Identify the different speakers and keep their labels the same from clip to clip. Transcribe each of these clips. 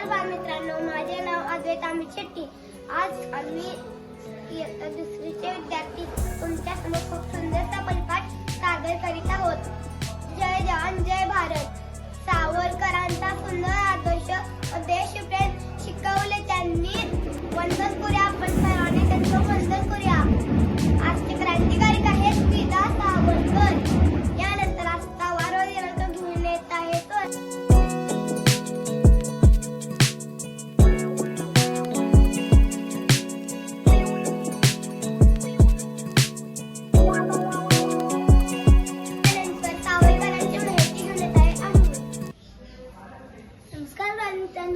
Speaker 1: नमस्कार बालमित्रांनो, माझे नाव अद्वैत अमित शेट्टी। आज आम्ही इयत्ता दुसरीचे विद्यार्थी तुमच्या समोर खूप सुंदरसा परिपाठ सादर करीत आहोत। जय जवान जय भारत। सावरकरांचा सुंदर आदर्श देशप्रेम शिकवले त्यांनी। वंदन करूया आपण सर्वांनी त्यांचं वंदन करूया। आजचे क्रांतिकारक आहेत विदा सावरकर। यानंतर आस्थावार दिनांक घेऊन येत आहेत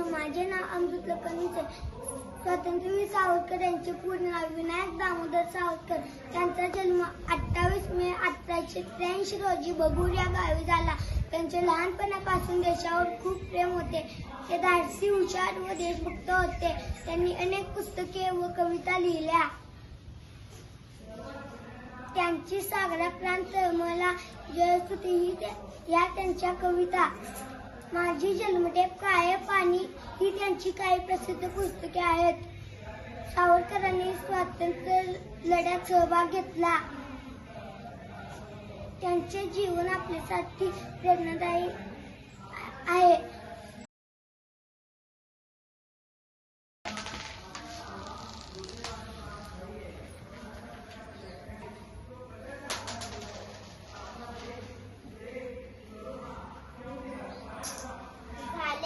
Speaker 1: माझे नाव अमृत लोकनीचे। स्वातंत्र्यवीर सावरकर यांचे पूर्ण नाव विनायक दामोदर सावरकर। त्यांचा जन्म 28 मे 1883 रोजी बगूर या गावी झाला। त्यांचे लहानपणापासून देशावर खूप प्रेम होते। ते धाडसी, हुशार व देशभक्त होते। त्यांनी अनेक पुस्तके व कविता लिहिल्या। त्यांची सागरा प्रांत मला जयस्तुती या त्यांच्या कविता। माझी जन्मठेप काळे पाणी ही त्यांची काही प्रसिद्ध पुस्तके आहेत। सावरकरांनी स्वातंत्र्य लढ्यात सहभाग घेतला। त्यांचे जीवन आपल्यासाठी प्रेरणादायी आहे।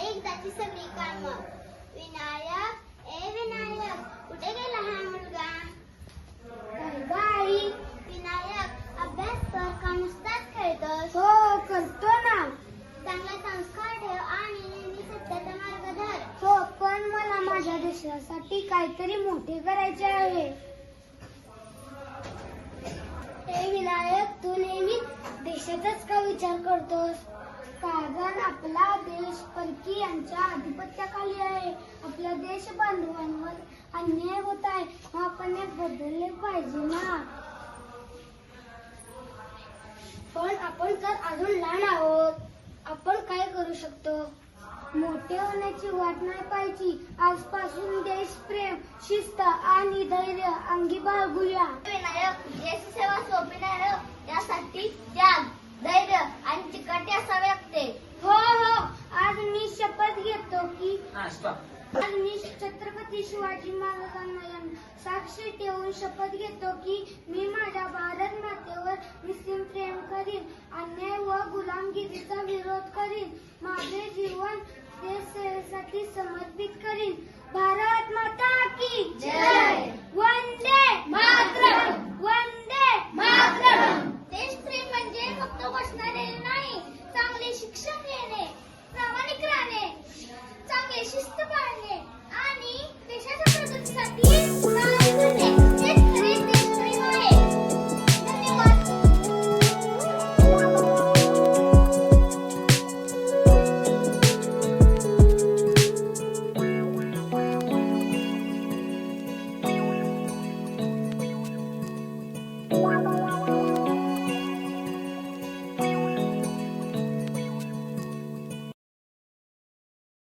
Speaker 1: एकदाची सगळी कामं। विनायक ए विनायक कुठे गेला हा मुलगा? आई विनायक अभ्यास कर का नुसताच खेळतोस? हो करतो ना। चांगला संस्कार ठेव आणि नेहमी सत्याचा मार्ग धर। हो पण मला माझ्या देशासाठी काहीतरी मोठे करायचे आहे। ए विनायक तू नेहमी देशाचाच का विचार करतोस? कारण आपला देश परकी यांच्या आधिपत्याखाली आहे। आपल्या देश बांधवांवर अन्याय होत आहे। आपण हे बदलले पाहिजे ना। पण आपण तर अजून लहान आहोत। आपण काय करू शकतो? मोठे होण्याची वाट नाही पाहिजे। आजपासून देशप्रेम, शिस्त आणि धैर्य अंगी बाळगूया। विनायक देशसेवा सोपी नाही, यासाठी त्याग, धैर्य आणि चिकाटी असावे लागते। हो हो आज मी शपथ घेतो की आज मी छत्रपती शिवाजी महाराजांना साक्षी ठेवून शपथ घेतो की मी माझ्या भारत मातेवर निस्सीम प्रेम करीन। अन्याय व गुलामगिरीचा विरोध करीन। माझे जीवन देश